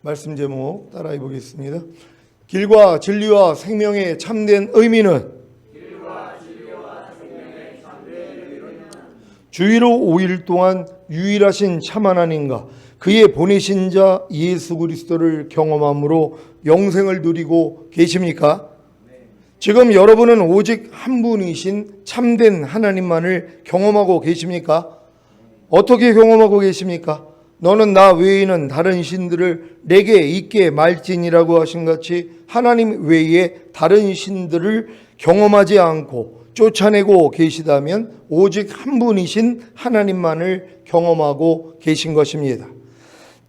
말씀 제목 따라해 보겠습니다. 길과 진리와 생명의 참된 의미는 주의로 5일 동안 유일하신 참 하나님과 그의 보내신 자 예수 그리스도를 경험함으로 영생을 누리고 계십니까? 지금 여러분은 오직 한 분이신 참된 하나님만을 경험하고 계십니까? 어떻게 경험하고 계십니까? 너는 나 외에는 다른 신들을 내게 있게 말지니라고 하신 같이 하나님 외에 다른 신들을 경험하지 않고 쫓아내고 계시다면 오직 한 분이신 하나님만을 경험하고 계신 것입니다.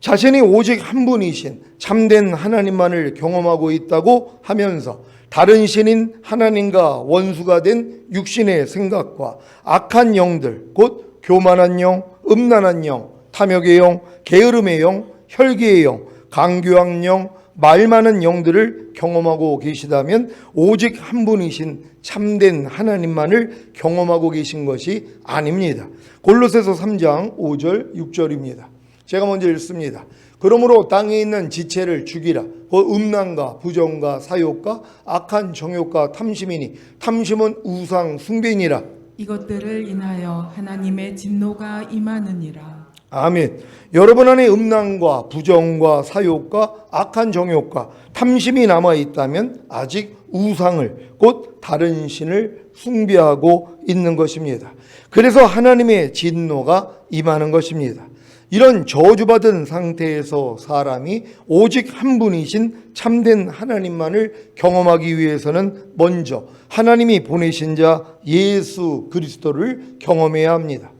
자신이 오직 한 분이신 참된 하나님만을 경험하고 있다고 하면서 다른 신인 하나님과 원수가 된 육신의 생각과 악한 영들, 곧 교만한 영, 음란한 영, 탐욕의 영, 게으름의 영, 혈기의 영, 강교한 영, 말 많은 영들을 경험하고 계시다면 오직 한 분이신 참된 하나님만을 경험하고 계신 것이 아닙니다. 골로새서 3장 5절 6절입니다. 제가 먼저 읽습니다. 그러므로 땅에 있는 지체를 죽이라. 곧 음란과 부정과 사욕과 악한 정욕과 탐심이니 탐심은 우상 숭배니라. 이것들을 인하여 하나님의 진노가 임하느니라. 아멘. 여러분 안에 음란과 부정과 사욕과 악한 정욕과 탐심이 남아있다면 아직 우상을, 곧 다른 신을 숭배하고 있는 것입니다. 그래서 하나님의 진노가 임하는 것입니다. 이런 저주받은 상태에서 사람이 오직 한 분이신 참된 하나님만을 경험하기 위해서는 먼저 하나님이 보내신 자 예수 그리스도를 경험해야 합니다.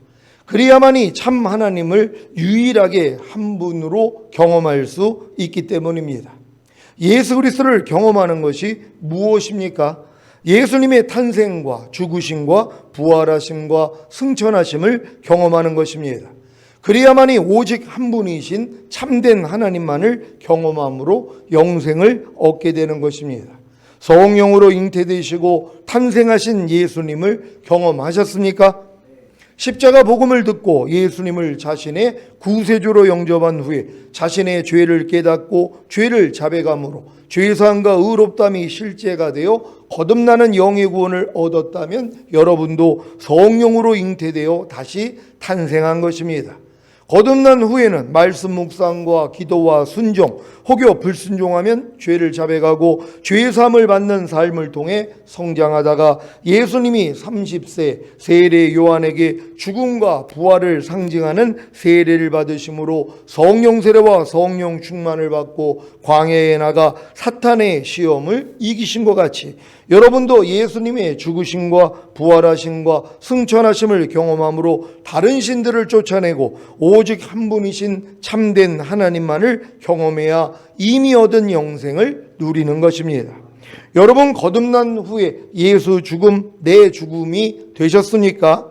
그래야만이 참 하나님을 유일하게 한 분으로 경험할 수 있기 때문입니다. 예수 그리스도를 경험하는 것이 무엇입니까? 예수님의 탄생과 죽으심과 부활하심과 승천하심을 경험하는 것입니다. 그래야만이 오직 한 분이신 참된 하나님만을 경험함으로 영생을 얻게 되는 것입니다. 성령으로 잉태되시고 탄생하신 예수님을 경험하셨습니까? 십자가 복음을 듣고 예수님을 자신의 구세주로 영접한 후에 자신의 죄를 깨닫고 죄를 자백함으로 죄사함과 의롭담이 실제가 되어 거듭나는 영의 구원을 얻었다면 여러분도 성령으로 잉태되어 다시 탄생한 것입니다. 거듭난 후에는 말씀 묵상과 기도와 순종, 혹여 불순종하면 죄를 자백하고 죄사함을 받는 삶을 통해 성장하다가 예수님이 30세 세례 요한에게 죽음과 부활을 상징하는 세례를 받으심으로 성령 세례와 성령 충만을 받고 광야에 나가 사탄의 시험을 이기신 것 같이 여러분도 예수님의 죽으심과 부활하심과 승천하심을 경험함으로 다른 신들을 쫓아내고 오직 한 분이신 참된 하나님만을 경험해야 이미 얻은 영생을 누리는 것입니다. 여러분 거듭난 후에 예수 죽음, 내 죽음이 되셨습니까?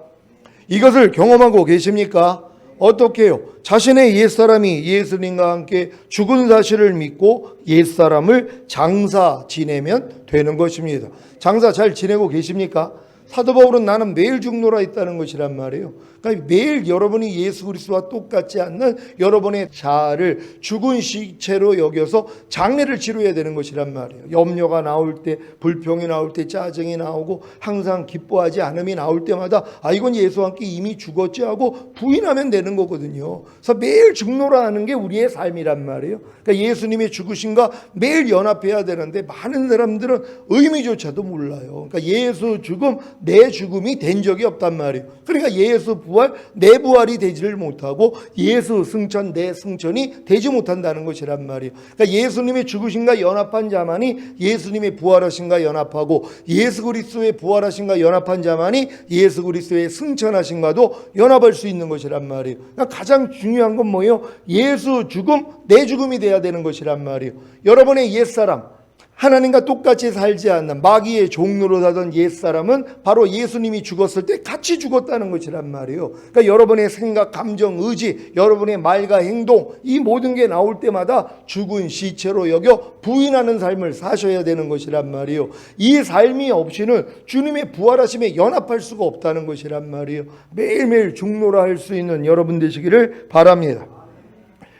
이것을 경험하고 계십니까? 어떻게 해요? 자신의 옛사람이 예수님과 함께 죽은 사실을 믿고 옛사람을 장사 지내면 되는 것입니다. 장사 잘 지내고 계십니까? 사도 바울은 나는 매일 죽노라 했다는 것이란 말이에요. 그러니까 매일 여러분이 예수 그리스도와 똑같지 않는 여러분의 자아를 죽은 시체로 여겨서 장례를 치러야 되는 것이란 말이에요. 염려가 나올 때, 불평이 나올 때, 짜증이 나오고 항상 기뻐하지 않음이 나올 때마다 이건 예수와 함께 이미 죽었지 하고 부인하면 되는 거거든요. 그래서 매일 죽노라 하는 게 우리의 삶이란 말이에요. 그러니까 예수님의 죽으심과 매일 연합해야 되는데 많은 사람들은 의미조차도 몰라요. 그러니까 예수 죽음, 내 죽음이 된 적이 없단 말이에요. 그러니까 예수 부활, 내 부활이 되지를 못하고 예수 승천, 내 승천이 되지 못한다는 것이란 말이에요. 그러니까 예수님의 죽으심과 연합한 자만이 예수님의 부활하심과 연합하고 예수 그리스도의 부활하심과 연합한 자만이 예수 그리스도의 승천하심과도 연합할 수 있는 것이란 말이에요. 그러니까 가장 중요한 건 뭐예요? 예수 죽음, 내 죽음이 돼야 되는 것이란 말이에요. 여러분의 옛사람, 하나님과 똑같이 살지 않는 마귀의 종로로 사던 옛사람은 바로 예수님이 죽었을 때 같이 죽었다는 것이란 말이에요. 그러니까 여러분의 생각, 감정, 의지, 여러분의 말과 행동, 이 모든 게 나올 때마다 죽은 시체로 여겨 부인하는 삶을 사셔야 되는 것이란 말이에요. 이 삶이 없이는 주님의 부활하심에 연합할 수가 없다는 것이란 말이에요. 매일매일 죽노라 할 수 있는 여러분 되시기를 바랍니다.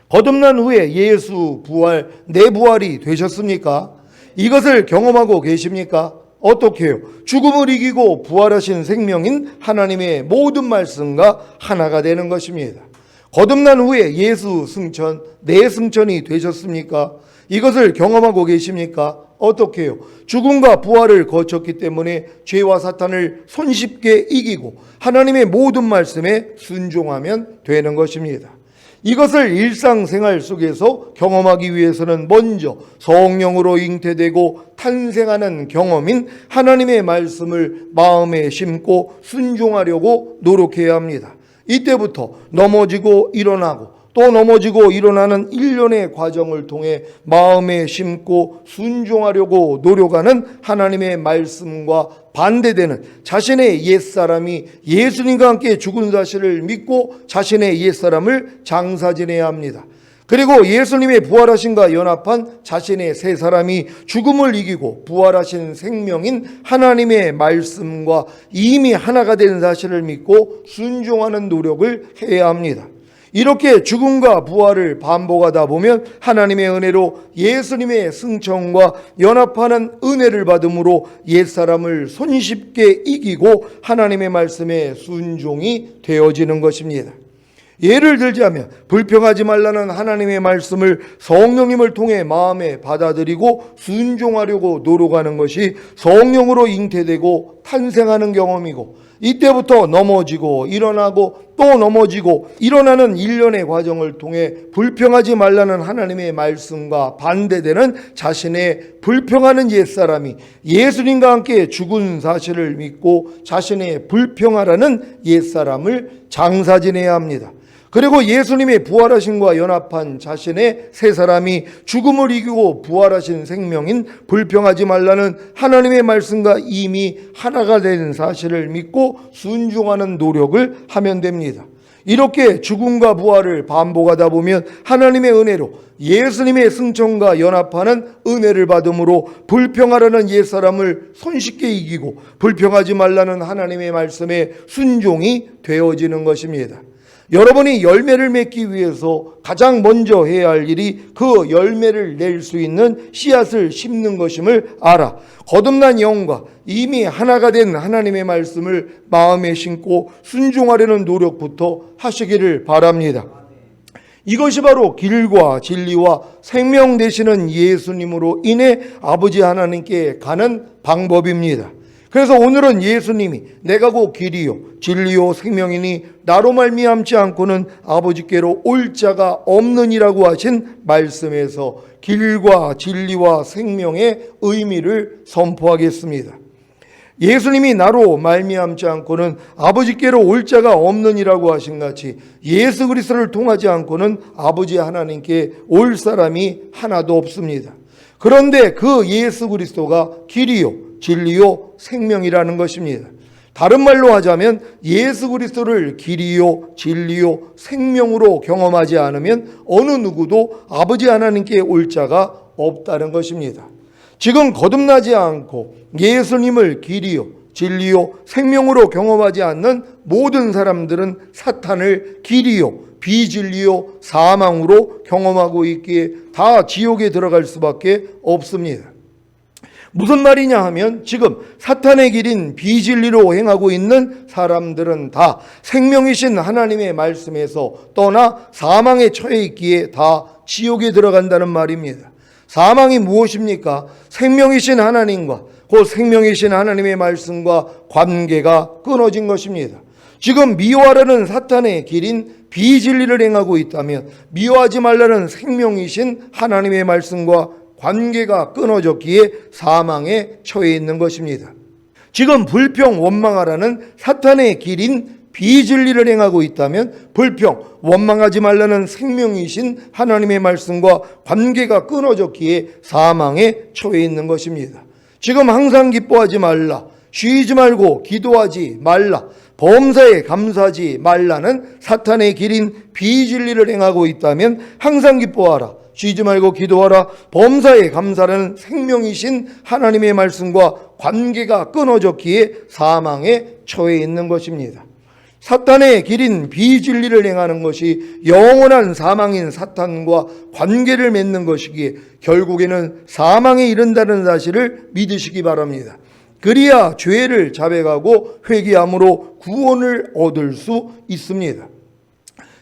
거듭난 후에 예수 부활, 내 부활이 되셨습니까? 이것을 경험하고 계십니까? 어떻게 해요? 죽음을 이기고 부활하신 생명인 하나님의 모든 말씀과 하나가 되는 것입니다. 거듭난 후에 예수 승천, 내 승천이 되셨습니까? 이것을 경험하고 계십니까? 어떻게 해요? 죽음과 부활을 거쳤기 때문에 죄와 사탄을 손쉽게 이기고 하나님의 모든 말씀에 순종하면 되는 것입니다. 이것을 일상생활 속에서 경험하기 위해서는 먼저 성령으로 잉태되고 탄생하는 경험인 하나님의 말씀을 마음에 심고 순종하려고 노력해야 합니다. 이때부터 넘어지고 일어나고 또 넘어지고 일어나는 일련의 과정을 통해 마음에 심고 순종하려고 노력하는 하나님의 말씀과 반대되는 자신의 옛사람이 예수님과 함께 죽은 사실을 믿고 자신의 옛사람을 장사 지내야 합니다. 그리고 예수님의 부활하심과 연합한 자신의 새 사람이 죽음을 이기고 부활하신 생명인 하나님의 말씀과 이미 하나가 된 사실을 믿고 순종하는 노력을 해야 합니다. 이렇게 죽음과 부활을 반복하다 보면 하나님의 은혜로 예수님의 승천과 연합하는 은혜를 받음으로 옛사람을 손쉽게 이기고 하나님의 말씀에 순종이 되어지는 것입니다. 예를 들자면 불평하지 말라는 하나님의 말씀을 성령님을 통해 마음에 받아들이고 순종하려고 노력하는 것이 성령으로 잉태되고 탄생하는 경험이고, 이때부터 넘어지고 일어나고 또 넘어지고 일어나는 일련의 과정을 통해 불평하지 말라는 하나님의 말씀과 반대되는 자신의 불평하는 옛사람이 예수님과 함께 죽은 사실을 믿고 자신의 불평하라는 옛사람을 장사 지내야 합니다. 그리고 예수님의 부활하심과 연합한 자신의 새 사람이 죽음을 이기고 부활하신 생명인 불평하지 말라는 하나님의 말씀과 이미 하나가 된 사실을 믿고 순종하는 노력을 하면 됩니다. 이렇게 죽음과 부활을 반복하다 보면 하나님의 은혜로 예수님의 승천과 연합하는 은혜를 받음으로 불평하라는 옛사람을 손쉽게 이기고 불평하지 말라는 하나님의 말씀에 순종이 되어지는 것입니다. 여러분이 열매를 맺기 위해서 가장 먼저 해야 할 일이 그 열매를 낼 수 있는 씨앗을 심는 것임을 알아 거듭난 영과 이미 하나가 된 하나님의 말씀을 마음에 심고 순종하려는 노력부터 하시기를 바랍니다. 이것이 바로 길과 진리와 생명 되시는 예수님으로 인해 아버지 하나님께 가는 방법입니다. 그래서 오늘은 예수님이 내가 곧 길이요 진리요 생명이니 나로 말미암지 않고는 아버지께로 올 자가 없느니라고 하신 말씀에서 길과 진리와 생명의 의미를 선포하겠습니다. 예수님이 나로 말미암지 않고는 아버지께로 올 자가 없느니라고 하신 같이 예수 그리스도를 통하지 않고는 아버지 하나님께 올 사람이 하나도 없습니다. 그런데 그 예수 그리스도가 길이요 진리요 생명이라는 것입니다. 다른 말로 하자면 예수 그리스도를 길이요 진리요 생명으로 경험하지 않으면 어느 누구도 아버지 하나님께 올 자가 없다는 것입니다. 지금 거듭나지 않고 예수님을 길이요 진리요 생명으로 경험하지 않는 모든 사람들은 사탄을 길이요 비진리요 사망으로 경험하고 있기에 다 지옥에 들어갈 수밖에 없습니다. 무슨 말이냐 하면 지금 사탄의 길인 비진리로 행하고 있는 사람들은 다 생명이신 하나님의 말씀에서 떠나 사망에 처해 있기에 다 지옥에 들어간다는 말입니다. 사망이 무엇입니까? 생명이신 하나님과 그 생명이신 하나님의 말씀과 관계가 끊어진 것입니다. 지금 미워하라는 사탄의 길인 비진리를 행하고 있다면 미워하지 말라는 생명이신 하나님의 말씀과 관계가 끊어졌기에 사망에 처해 있는 것입니다. 지금 불평 원망하라는 사탄의 길인 비진리를 행하고 있다면 불평 원망하지 말라는 생명이신 하나님의 말씀과 관계가 끊어졌기에 사망에 처해 있는 것입니다. 지금 항상 기뻐하지 말라, 쉬지 말고 기도하지 말라, 범사에 감사하지 말라는 사탄의 길인 비진리를 행하고 있다면 항상 기뻐하라, 쉬지 말고 기도하라, 범사에 감사라는 생명이신 하나님의 말씀과 관계가 끊어졌기에 사망에 처해 있는 것입니다. 사탄의 길인 비진리를 행하는 것이 영원한 사망인 사탄과 관계를 맺는 것이기에 결국에는 사망에 이른다는 사실을 믿으시기 바랍니다. 그리야 죄를 자백하고 회개함으로 구원을 얻을 수 있습니다.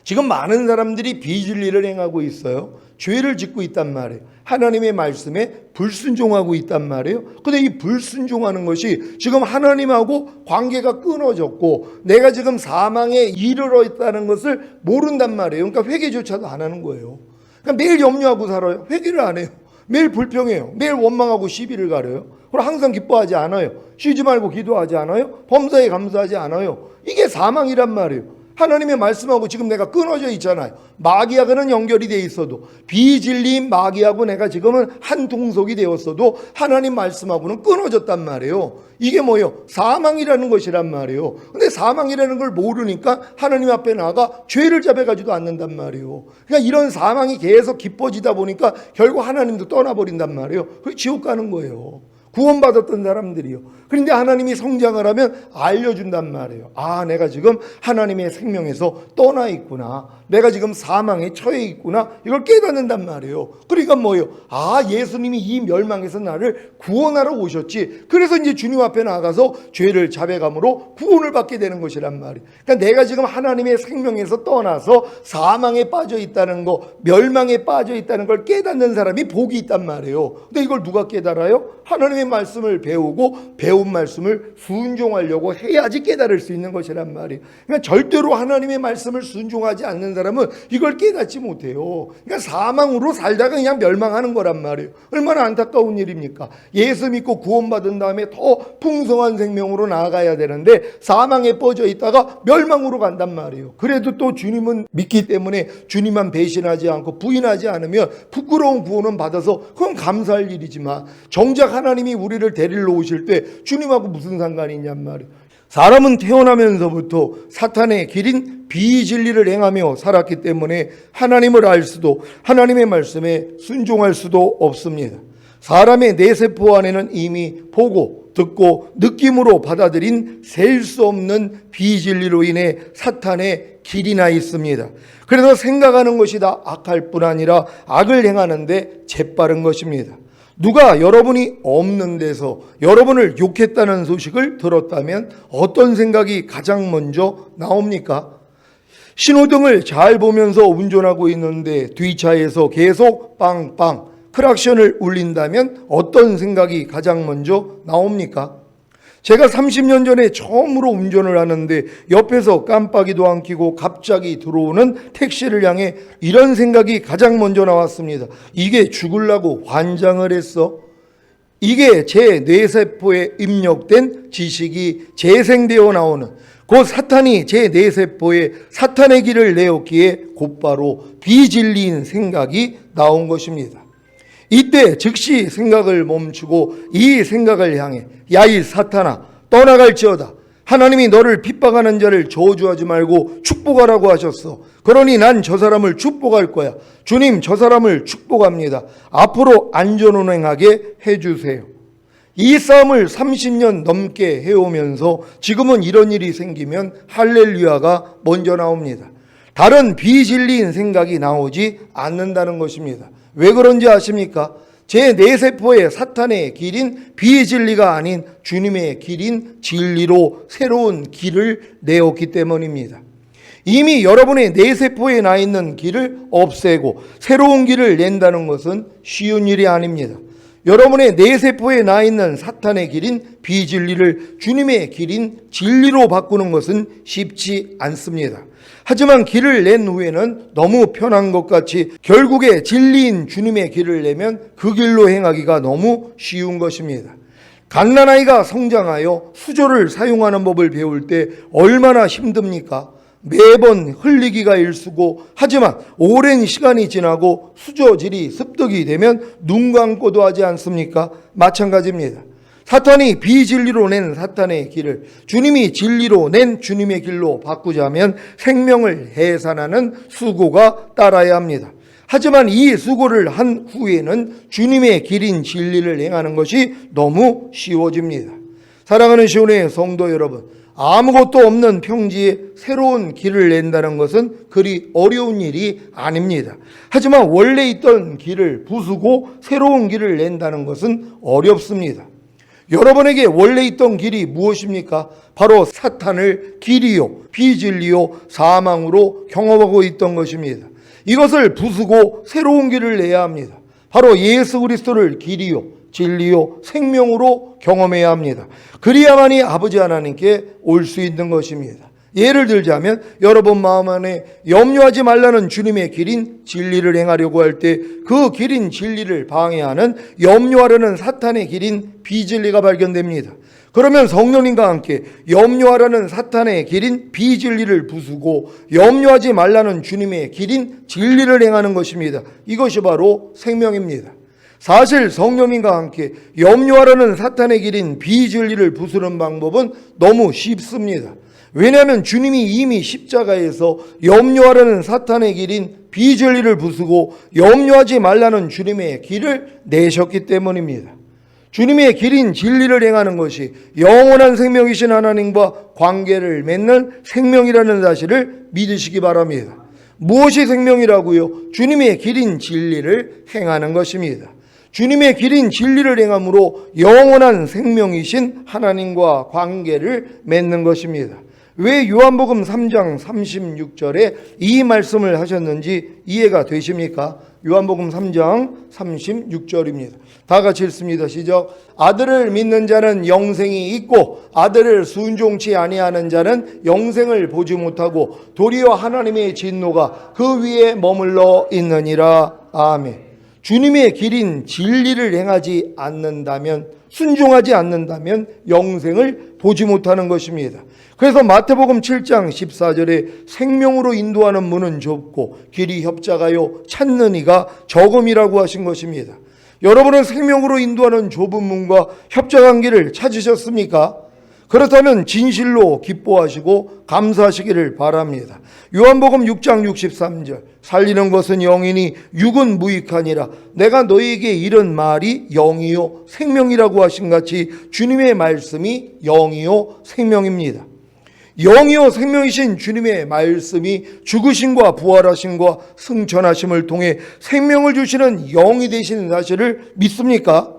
지금 많은 사람들이 비진리를 행하고 있어요. 죄를 짓고 있단 말이에요. 하나님의 말씀에 불순종하고 있단 말이에요. 근데 이 불순종하는 것이 지금 하나님하고 관계가 끊어졌고 내가 지금 사망에 이르러 있다는 것을 모른단 말이에요. 그러니까 회개조차도 안 하는 거예요. 그러니까 매일 염려하고 살아요. 회개를 안 해요. 매일 불평해요. 매일 원망하고 시비를 가려요. 그리고 항상 기뻐하지 않아요. 쉬지 말고 기도하지 않아요. 범사에 감사하지 않아요. 이게 사망이란 말이에요. 하나님의 말씀하고 지금 내가 끊어져 있잖아요. 마귀하고는 연결이 돼 있어도, 비진리인 마귀하고 내가 지금은 한 통속이 되었어도 하나님 말씀하고는 끊어졌단 말이에요. 이게 뭐예요? 사망이라는 것이란 말이에요. 근데 사망이라는 걸 모르니까 하나님 앞에 나가 죄를 자백하지도 않는단 말이에요. 그러니까 이런 사망이 계속 깊어지다 보니까 결국 하나님도 떠나버린단 말이에요. 그래서 지옥 가는 거예요. 구원받았던 사람들이요. 그런데 하나님이 성장을 하면 알려준단 말이에요. 아, 내가 지금 하나님의 생명에서 떠나 있구나. 내가 지금 사망에 처해 있구나. 이걸 깨닫는단 말이에요. 그러니까 뭐예요? 아, 예수님이 이 멸망에서 나를 구원하러 오셨지. 그래서 이제 주님 앞에 나가서 죄를 자백함으로 구원을 받게 되는 것이란 말이에요. 그러니까 내가 지금 하나님의 생명에서 떠나서 사망에 빠져 있다는 거, 멸망에 빠져 있다는 걸 깨닫는 사람이 복이 있단 말이에요. 근데 이걸 누가 깨달아요? 하나님의 말씀을 배우고 배운 말씀을 순종하려고 해야지 깨달을 수 있는 것이란 말이에요. 그러니까 절대로 하나님의 말씀을 순종하지 않는 사람은 이걸 깨닫지 못해요. 그러니까 사망으로 살다가 그냥 멸망하는 거란 말이에요. 얼마나 안타까운 일입니까? 예수 믿고 구원받은 다음에 더 풍성한 생명으로 나아가야 되는데 사망에 빠져 있다가 멸망으로 간단 말이에요. 그래도 또 주님은 믿기 때문에 주님만 배신하지 않고 부인하지 않으면 부끄러운 구원은 받아서 그건 감사할 일이지만 정작 하나님이 우리를 데리러 오실 때 주님하고 무슨 상관이 있냔 말이에요. 사람은 태어나면서부터 사탄의 길인 비진리를 행하며 살았기 때문에 하나님을 알 수도 하나님의 말씀에 순종할 수도 없습니다. 사람의 뇌세포 안에는 이미 보고 듣고 느낌으로 받아들인 셀 수 없는 비진리로 인해 사탄의 길이 나 있습니다. 그래서 생각하는 것이 다 악할 뿐 아니라 악을 행하는데 재빠른 것입니다. 누가 여러분이 없는 데서 여러분을 욕했다는 소식을 들었다면 어떤 생각이 가장 먼저 나옵니까? 신호등을 잘 보면서 운전하고 있는데 뒷차에서 계속 빵빵 크락션을 울린다면 어떤 생각이 가장 먼저 나옵니까? 제가 30년 전에 처음으로 운전을 하는데 옆에서 깜빡이도 안 켜고 갑자기 들어오는 택시를 향해 이런 생각이 가장 먼저 나왔습니다. 이게 죽으려고 환장을 했어? 이게 제 뇌세포에 입력된 지식이 재생되어 나오는 그 사탄이 제 뇌세포에 사탄의 길을 내었기에 곧바로 비진리인 생각이 나온 것입니다. 이때 즉시 생각을 멈추고 이 생각을 향해 야 이 사탄아 떠나갈지어다. 하나님이 너를 핍박하는 자를 저주하지 말고 축복하라고 하셨어. 그러니 난 저 사람을 축복할 거야. 주님 저 사람을 축복합니다. 앞으로 안전운행하게 해주세요. 이 싸움을 30년 넘게 해오면서 지금은 이런 일이 생기면 할렐루야가 먼저 나옵니다. 다른 비진리인 생각이 나오지 않는다는 것입니다. 왜 그런지 아십니까? 제 뇌세포의 사탄의 길인 비진리가 아닌 주님의 길인 진리로 새로운 길을 내었기 때문입니다. 이미 여러분의 뇌세포에 나 있는 길을 없애고 새로운 길을 낸다는 것은 쉬운 일이 아닙니다. 여러분의 뇌세포에 나 있는 사탄의 길인 비진리를 주님의 길인 진리로 바꾸는 것은 쉽지 않습니다. 하지만 길을 낸 후에는 너무 편한 것 같이 결국에 진리인 주님의 길을 내면 그 길로 행하기가 너무 쉬운 것입니다. 갓난아이가 성장하여 수저를 사용하는 법을 배울 때 얼마나 힘듭니까? 매번 흘리기가 일쑤고 하지만 오랜 시간이 지나고 수저질이 습득이 되면 눈 감고도 하지 않습니까? 마찬가지입니다. 사탄이 비진리로 낸 사탄의 길을 주님이 진리로 낸 주님의 길로 바꾸자면 생명을 해산하는 수고가 따라야 합니다. 하지만 이 수고를 한 후에는 주님의 길인 진리를 행하는 것이 너무 쉬워집니다. 사랑하는 시온의 성도 여러분, 아무것도 없는 평지에 새로운 길을 낸다는 것은 그리 어려운 일이 아닙니다. 하지만 원래 있던 길을 부수고 새로운 길을 낸다는 것은 어렵습니다. 여러분에게 원래 있던 길이 무엇입니까? 바로 사탄을 길이요, 비진리요, 사망으로 경험하고 있던 것입니다. 이것을 부수고 새로운 길을 내야 합니다. 바로 예수 그리스도를 길이요, 진리요, 생명으로 경험해야 합니다. 그리야만이 아버지 하나님께 올 수 있는 것입니다. 예를 들자면 여러분 마음 안에 염려하지 말라는 주님의 길인 진리를 행하려고 할 때 그 길인 진리를 방해하는 염려하려는 사탄의 길인 비진리가 발견됩니다. 그러면 성령님과 함께 염려하라는 사탄의 길인 비진리를 부수고 염려하지 말라는 주님의 길인 진리를 행하는 것입니다. 이것이 바로 생명입니다. 사실 성령님과 함께 염려하라는 사탄의 길인 비진리를 부수는 방법은 너무 쉽습니다. 왜냐하면 주님이 이미 십자가에서 염려하라는 사탄의 길인 비진리를 부수고 염려하지 말라는 주님의 길을 내셨기 때문입니다. 주님의 길인 진리를 행하는 것이 영원한 생명이신 하나님과 관계를 맺는 생명이라는 사실을 믿으시기 바랍니다. 무엇이 생명이라고요? 주님의 길인 진리를 행하는 것입니다. 주님의 길인 진리를 행함으로 영원한 생명이신 하나님과 관계를 맺는 것입니다. 왜 요한복음 3장 36절에 이 말씀을 하셨는지 이해가 되십니까? 요한복음 3장 36절입니다. 다 같이 읽습니다. 시작. 아들을 믿는 자는 영생이 있고 아들을 순종치 아니하는 자는 영생을 보지 못하고 도리어 하나님의 진노가 그 위에 머물러 있느니라. 아멘. 주님의 길인 진리를 행하지 않는다면, 순종하지 않는다면 영생을 보지 못하는 것입니다. 그래서 마태복음 7장 14절에 생명으로 인도하는 문은 좁고 길이 협작하여 찾는 이가 적음이라고 하신 것입니다. 여러분은 생명으로 인도하는 좁은 문과 협작한 길을 찾으셨습니까? 그렇다면 진실로 기뻐하시고 감사하시기를 바랍니다. 요한복음 6장 63절 살리는 것은 영이니 육은 무익하니라. 내가 너희에게 이른 말이 영이요 생명이라고 하신 같이 주님의 말씀이 영이요 생명입니다. 영이요 생명이신 주님의 말씀이 죽으심과 부활하심과 승천하심을 통해 생명을 주시는 영이 되시는 사실을 믿습니까?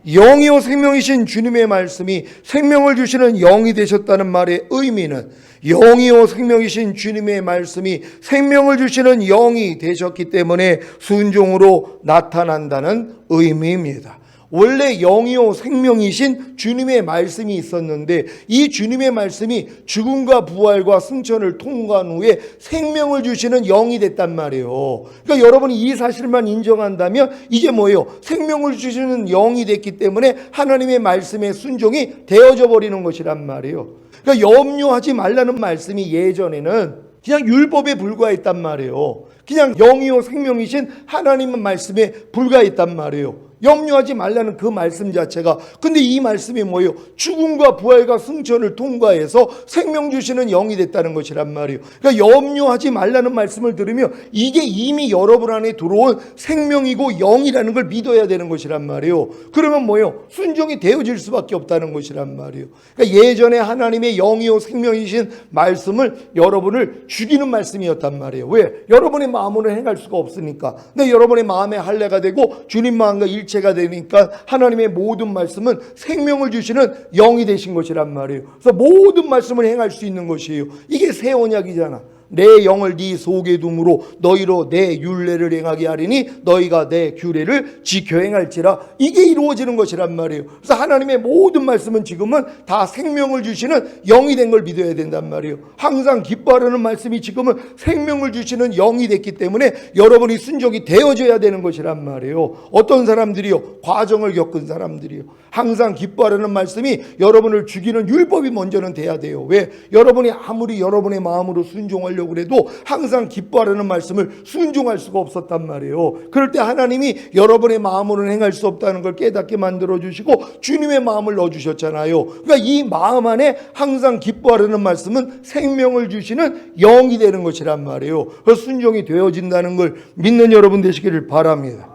영이요 생명이신 주님의 말씀이 생명을 주시는 영이 되셨다는 말의 의미는 영이요 생명이신 주님의 말씀이 생명을 주시는 영이 되셨기 때문에 순종으로 나타난다는 의미입니다. 원래 영이요 생명이신 주님의 말씀이 있었는데 이 주님의 말씀이 죽음과 부활과 승천을 통과한 후에 생명을 주시는 영이 됐단 말이에요. 그러니까 여러분이 이 사실만 인정한다면 이제 뭐예요? 생명을 주시는 영이 됐기 때문에 하나님의 말씀에 순종이 되어져 버리는 것이란 말이에요. 그러니까 염려하지 말라는 말씀이 예전에는 그냥 율법에 불과했단 말이에요. 그냥 영이요 생명이신 하나님의 말씀에 불과했단 말이에요. 염려하지 말라는 그 말씀 자체가. 근데 이 말씀이 뭐예요? 죽음과 부활과 승천을 통과해서 생명 주시는 영이 됐다는 것이란 말이에요. 그러니까 염려하지 말라는 말씀을 들으면 이게 이미 여러분 안에 들어온 생명이고 영이라는 걸 믿어야 되는 것이란 말이에요. 그러면 뭐예요? 순종이 되어질 수밖에 없다는 것이란 말이에요. 그러니까 예전에 하나님의 영이요 생명이신 말씀을 여러분을 죽이는 말씀이었단 말이에요. 왜? 여러분의 마음으로 행할 수가 없으니까. 근데 여러분의 마음에 할례가 되고 주님 마음과 일체가 되니까 하나님의 모든 말씀은 생명을 주시는 영이 되신 것이란 말이에요. 그래서 모든 말씀을 행할 수 있는 것이에요. 이게 새 언약이잖아. 내 영을 네 속에 둠으로 너희로 내 율례를 행하게 하리니 너희가 내 규례를 지켜 행할지라. 이게 이루어지는 것이란 말이에요. 그래서 하나님의 모든 말씀은 지금은 다 생명을 주시는 영이 된 걸 믿어야 된단 말이에요. 항상 기뻐하라는 말씀이 지금은 생명을 주시는 영이 됐기 때문에 여러분이 순종이 되어져야 되는 것이란 말이에요. 어떤 사람들이요? 과정을 겪은 사람들이요. 항상 기뻐하라는 말씀이 여러분을 죽이는 율법이 먼저는 돼야 돼요. 왜? 여러분이 아무리 여러분의 마음으로 순종하려고 그래도 항상 기뻐하라는 말씀을 순종할 수가 없었단 말이에요. 그럴 때 하나님이 여러분의 마음으로는 행할 수 없다는 걸 깨닫게 만들어주시고 주님의 마음을 넣어주셨잖아요. 그러니까 이 마음 안에 항상 기뻐하라는 말씀은 생명을 주시는 영이 되는 것이란 말이에요. 그래서 순종이 되어진다는 걸 믿는 여러분 되시기를 바랍니다.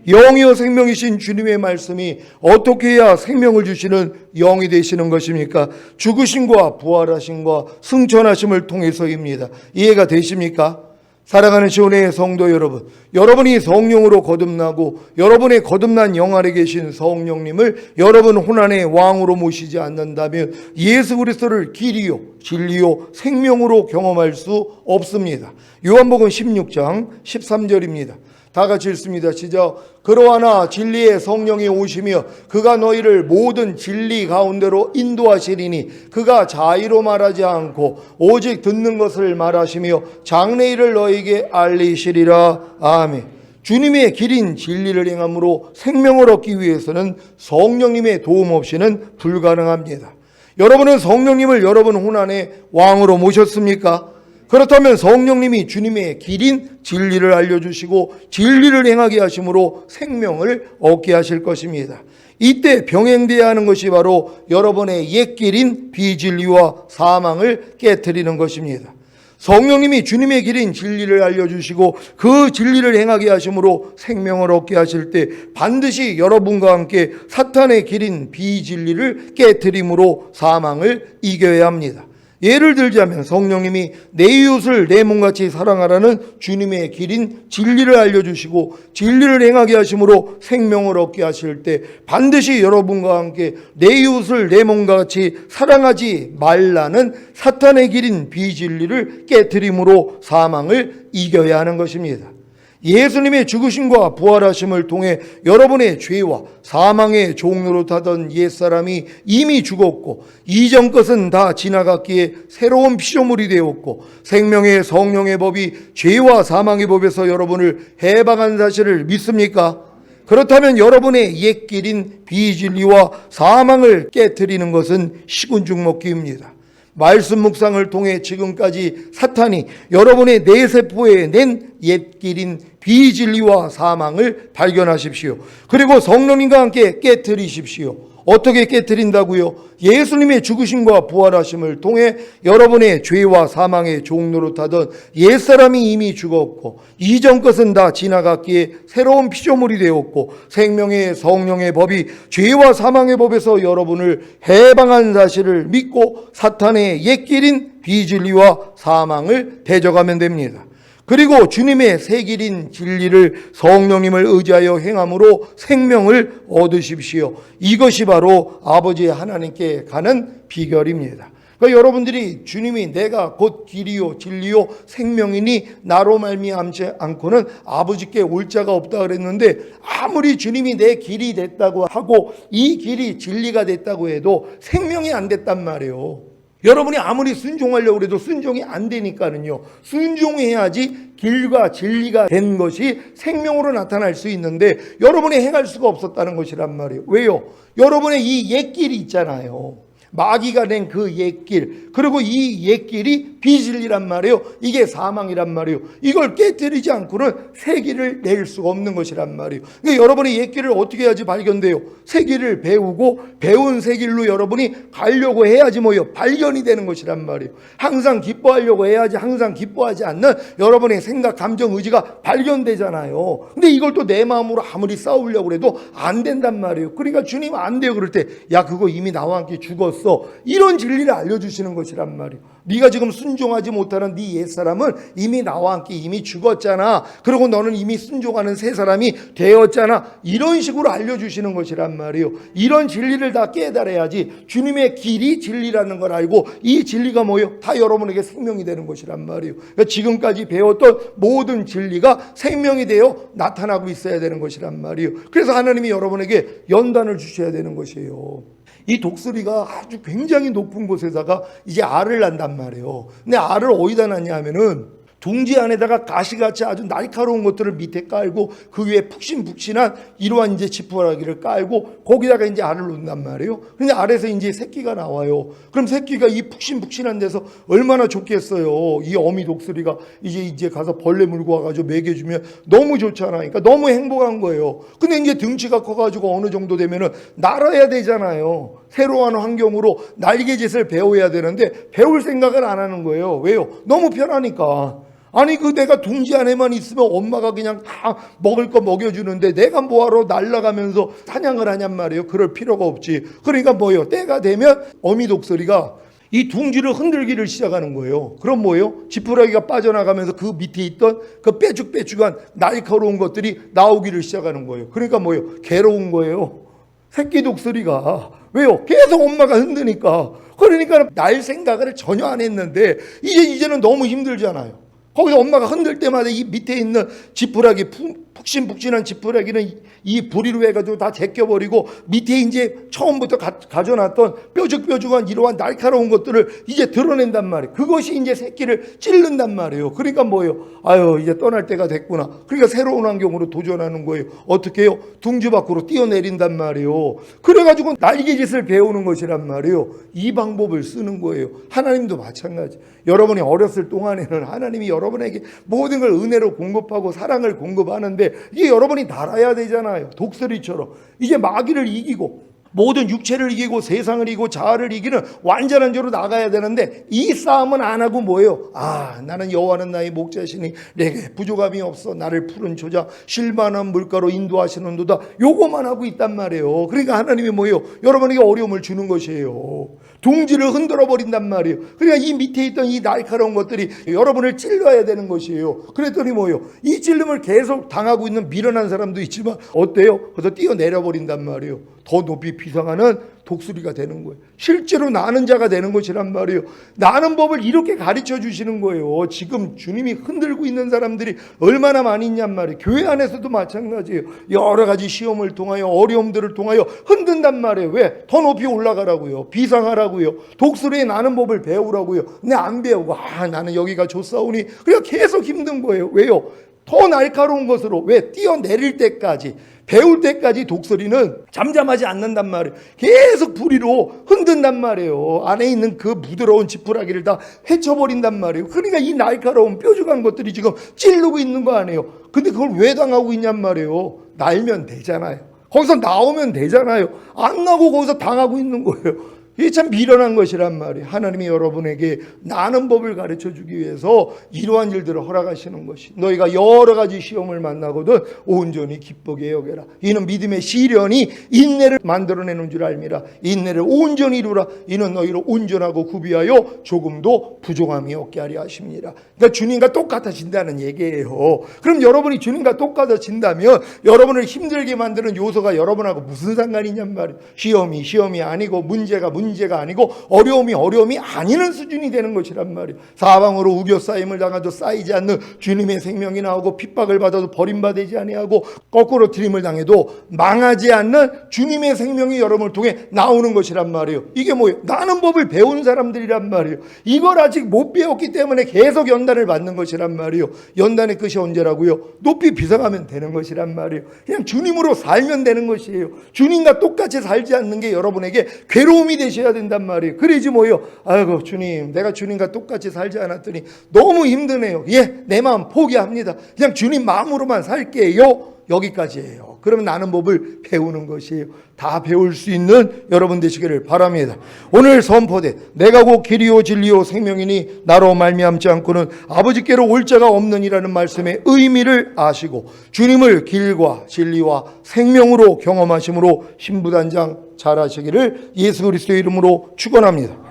영이요 생명이신 주님의 말씀이 어떻게 해야 생명을 주시는 영이 되시는 것입니까? 죽으심과 부활하심과 승천하심을 통해서입니다. 이해가 되십니까? 사랑하는 시온의 성도 여러분, 여러분이 성령으로 거듭나고 여러분의 거듭난 영 안에 계신 성령님을 여러분 혼안의 왕으로 모시지 않는다면 예수 그리스도를 길이요 진리요 생명으로 경험할 수 없습니다. 요한복음 16장 13절입니다. 다 같이 읽습니다. 시작. 그러하나 진리의 성령이 오시며 그가 너희를 모든 진리 가운데로 인도하시리니 그가 자의로 말하지 않고 오직 듣는 것을 말하시며 장래일을 너희에게 알리시리라. 아멘. 주님의 길인 진리를 행함으로 생명을 얻기 위해서는 성령님의 도움 없이는 불가능합니다. 여러분은 성령님을 여러분 혼안의 왕으로 모셨습니까? 그렇다면 성령님이 주님의 길인 진리를 알려주시고 진리를 행하게 하심으로 생명을 얻게 하실 것입니다. 이때 병행되어야 하는 것이 바로 여러분의 옛길인 비진리와 사망을 깨트리는 것입니다. 성령님이 주님의 길인 진리를 알려주시고 그 진리를 행하게 하심으로 생명을 얻게 하실 때 반드시 여러분과 함께 사탄의 길인 비진리를 깨트림으로 사망을 이겨야 합니다. 예를 들자면 성령님이 내 이웃을 내 몸같이 사랑하라는 주님의 길인 진리를 알려주시고 진리를 행하게 하심으로 생명을 얻게 하실 때 반드시 여러분과 함께 내 이웃을 내 몸같이 사랑하지 말라는 사탄의 길인 비진리를 깨트림으로 사망을 이겨야 하는 것입니다. 예수님의 죽으심과 부활하심을 통해 여러분의 죄와 사망의 종로로 타던 옛사람이 이미 죽었고 이전 것은 다 지나갔기에 새로운 피조물이 되었고 생명의 성령의 법이 죄와 사망의 법에서 여러분을 해방한 사실을 믿습니까? 그렇다면 여러분의 옛길인 비진리와 사망을 깨트리는 것은 식은죽 먹기입니다. 말씀 묵상을 통해 지금까지 사탄이 여러분의 뇌세포에 낸 옛길인 비진리와 사망을 발견하십시오. 그리고 성령님과 함께 깨트리십시오. 어떻게 깨트린다고요? 예수님의 죽으심과 부활하심을 통해 여러분의 죄와 사망의 종로로 타던 옛사람이 이미 죽었고 이전 것은 다 지나갔기에 새로운 피조물이 되었고 생명의 성령의 법이 죄와 사망의 법에서 여러분을 해방한 사실을 믿고 사탄의 옛길인 비진리와 사망을 대적하면 됩니다. 그리고 주님의 새 길인 진리를 성령님을 의지하여 행함으로 생명을 얻으십시오. 이것이 바로 아버지 하나님께 가는 비결입니다. 그러니까 여러분들이 주님이 내가 곧 길이요 진리요 생명이니 나로 말미암지 않고는 아버지께 올 자가 없다 그랬는데 아무리 주님이 내 길이 됐다고 하고 이 길이 진리가 됐다고 해도 생명이 안 됐단 말이에요. 여러분이 아무리 순종하려고 해도 순종이 안 되니까는요. 순종해야지 길과 진리가 된 것이 생명으로 나타날 수 있는데 여러분이 행할 수가 없었다는 것이란 말이에요. 왜요? 여러분의 이 옛길이 있잖아요. 마귀가 낸 그 옛길, 그리고 이 옛길이 비진리란 말이에요. 이게 사망이란 말이에요. 이걸 깨뜨리지 않고는 새 길을 낼 수가 없는 것이란 말이에요. 그러니까 여러분의 옛길을 어떻게 해야지 발견돼요? 새 길을 배우고 배운 새 길로 여러분이 가려고 해야지 뭐요? 발견이 되는 것이란 말이에요. 항상 기뻐하려고 해야지 항상 기뻐하지 않는 여러분의 생각, 감정, 의지가 발견되잖아요. 근데 이걸 또 내 마음으로 아무리 싸우려고 해도 안 된단 말이에요. 그러니까 주님 안 돼요. 그럴 때 야 그거 이미 나와 함께 죽었어. 이런 진리를 알려주시는 것이란 말이에요. 네가 지금 순종하지 못하는 네 옛사람은 이미 나와 함께 이미 죽었잖아. 그리고 너는 이미 순종하는 새 사람이 되었잖아. 이런 식으로 알려주시는 것이란 말이에요. 이런 진리를 다 깨달아야지 주님의 길이 진리라는 걸 알고 이 진리가 뭐예요? 다 여러분에게 생명이 되는 것이란 말이에요. 그러니까 지금까지 배웠던 모든 진리가 생명이 되어 나타나고 있어야 되는 것이란 말이에요. 그래서 하나님이 여러분에게 연단을 주셔야 되는 것이에요. 이 독수리가 아주 굉장히 높은 곳에다가 이제 알을 낳는단 말이에요. 근데 알을 어디다 낳냐 하면은 둥지 안에다가 가시같이 아주 날카로운 것들을 밑에 깔고 그 위에 푹신푹신한 이러한 이제 지푸라기를 깔고 거기다가 이제 알을 놓는단 말이에요. 근데 알에서 이제 새끼가 나와요. 그럼 새끼가 이 푹신푹신한 데서 얼마나 좋겠어요. 이 어미 독수리가 이제 가서 벌레 물고 와가지고 먹여주면 너무 좋잖아요. 그러니까 너무 행복한 거예요. 근데 이제 등치가 커가지고 어느 정도 되면은 날아야 되잖아요. 새로운 환경으로 날개짓을 배워야 되는데 배울 생각을 안 하는 거예요. 왜요? 너무 편하니까. 아니 그 내가 둥지 안에만 있으면 엄마가 그냥 다 먹을 거 먹여주는데 내가 뭐하러 날아가면서 사냥을 하냔 말이에요. 그럴 필요가 없지. 그러니까 뭐예요? 때가 되면 어미 독수리가 이 둥지를 흔들기를 시작하는 거예요. 그럼 뭐예요? 지푸라기가 빠져나가면서 그 밑에 있던 그 빼죽빼죽한 날카로운 것들이 나오기를 시작하는 거예요. 그러니까 뭐예요? 괴로운 거예요. 새끼 독수리가. 왜요? 계속 엄마가 흔드니까. 그러니까 날 생각을 전혀 안 했는데 이제는 너무 힘들잖아요. 거기서 엄마가 흔들 때마다 이 밑에 있는 지푸라기, 푹신푹신한 지푸라기는 이 부리로 해가지고 다 제껴버리고 밑에 이제 처음부터 가져놨던 뾰족뾰족한 이러한 날카로운 것들을 이제 드러낸단 말이에요. 그것이 이제 새끼를 찌른단 말이에요. 그러니까 뭐예요? 아유, 이제 떠날 때가 됐구나. 그러니까 새로운 환경으로 도전하는 거예요. 어떻게 해요? 둥지 밖으로 뛰어내린단 말이에요. 그래가지고 날개짓을 배우는 것이란 말이에요. 이 방법을 쓰는 거예요. 하나님도 마찬가지. 여러분이 어렸을 동안에는 하나님이 여러분에게 모든 걸 은혜로 공급하고 사랑을 공급하는데 이게 여러분이 날아야 되잖아요. 독수리처럼 이제 마귀를 이기고 모든 육체를 이기고 세상을 이기고 자아를 이기는 완전한 자로 나가야 되는데 이 싸움은 안 하고 뭐예요? 아, 나는 여호와는 나의 목자시니 내게 부족함이 없어. 나를 푸른 조자 쉴만한 물가로 인도하시는도다. 요거만 하고 있단 말이에요. 그러니까 하나님이 뭐예요? 여러분에게 어려움을 주는 것이에요. 둥지를 흔들어 버린단 말이에요. 그러니까 이 밑에 있던 이 날카로운 것들이 여러분을 찔러야 되는 것이에요. 그랬더니 뭐예요? 이 찔림을 계속 당하고 있는 미련한 사람도 있지만 어때요? 그래서 뛰어내려 버린단 말이에요. 더 높이 비상하는 독수리가 되는 거예요. 실제로 나는 자가 되는 것이란 말이에요. 나는 법을 이렇게 가르쳐 주시는 거예요. 지금 주님이 흔들고 있는 사람들이 얼마나 많이 있냔 말이에요. 교회 안에서도 마찬가지예요. 여러 가지 시험을 통하여 어려움들을 통하여 흔든단 말이에요. 왜? 더 높이 올라가라고요. 비상하라고요. 독수리의 나는 법을 배우라고요. 근데 안 배우고 나는 여기가 좋사오니 그냥 계속 힘든 거예요. 왜요? 더 날카로운 것으로 왜? 뛰어내릴 때까지 배울 때까지 독수리는 잠잠하지 않는단 말이에요. 계속 부리로 흔든단 말이에요. 안에 있는 그 부드러운 지푸라기를 다 헤쳐버린단 말이에요. 그러니까 이 날카로운 뾰족한 것들이 지금 찌르고 있는 거 아니에요. 근데 그걸 왜 당하고 있냔 말이에요. 날면 되잖아요. 거기서 나오면 되잖아요. 안 나고 거기서 당하고 있는 거예요. 이게 참 미련한 것이란 말이에요. 하나님이 여러분에게 나는 법을 가르쳐 주기 위해서 이러한 일들을 허락하시는 것이 너희가 여러 가지 시험을 만나거든 온전히 기쁘게 여겨라. 이는 믿음의 시련이 인내를 만들어내는 줄 알미라. 인내를 온전히 이루라. 이는 너희를 온전하고 구비하여 조금도 부족함이 없게 하려 하십니다. 그러니까 주님과 똑같아진다는 얘기예요. 그럼 여러분이 주님과 똑같아진다면 여러분을 힘들게 만드는 요소가 여러분하고 무슨 상관이냔 말이에요. 시험이 아니고 문제가 아니고 어려움이 아니는 수준이 되는 것이란 말이에요. 사방으로 우겨싸임을 당하도 쌓이지 않는 주님의 생명이 나오고 핍박을 받아도 버림받지 아니하고 거꾸로 트림을 당해도 망하지 않는 주님의 생명이 여러분을 통해 나오는 것이란 말이에요. 이게 뭐예요? 나는 법을 배운 사람들이란 말이에요. 이걸 아직 못 배웠기 때문에 계속 연단을 받는 것이란 말이에요. 연단의 끝이 언제라고요? 높이 비상하면 되는 것이란 말이에요. 그냥 주님으로 살면 되는 것이에요. 주님과 똑같이 살지 않는 게 여러분에게 괴로움이 되셔야 된단 말이에요. 그러지 뭐예요? 아이고 주님, 내가 주님과 똑같이 살지 않았더니 너무 힘드네요. 예, 내 마음 포기합니다. 그냥 주님 마음으로만 살게요. 여기까지예요. 그러면 나는 법을 배우는 것이에요. 다 배울 수 있는 여러분 되시기를 바랍니다. 오늘 선포대 내가 곧 길이요 진리요 생명이니 나로 말미암지 않고는 아버지께로 올 자가 없느니라는 말씀의 의미를 아시고 주님을 길과 진리와 생명으로 경험하심으로 신부단장 잘하시기를 예수 그리스도의 이름으로 축원합니다.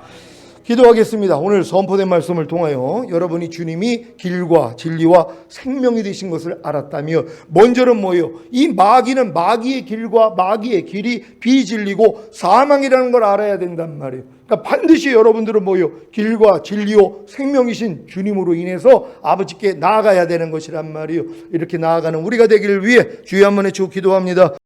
기도하겠습니다. 오늘 선포된 말씀을 통하여 여러분이 주님이 길과 진리와 생명이 되신 것을 알았다면 먼저는 뭐예요? 이 마귀는 마귀의 길과 마귀의 길이 비진리고 사망이라는 걸 알아야 된단 말이에요. 그러니까 반드시 여러분들은 뭐예요? 길과 진리요 생명이신 주님으로 인해서 아버지께 나아가야 되는 것이란 말이에요. 이렇게 나아가는 우리가 되기를 위해 주여 한 번 외치고 기도합니다.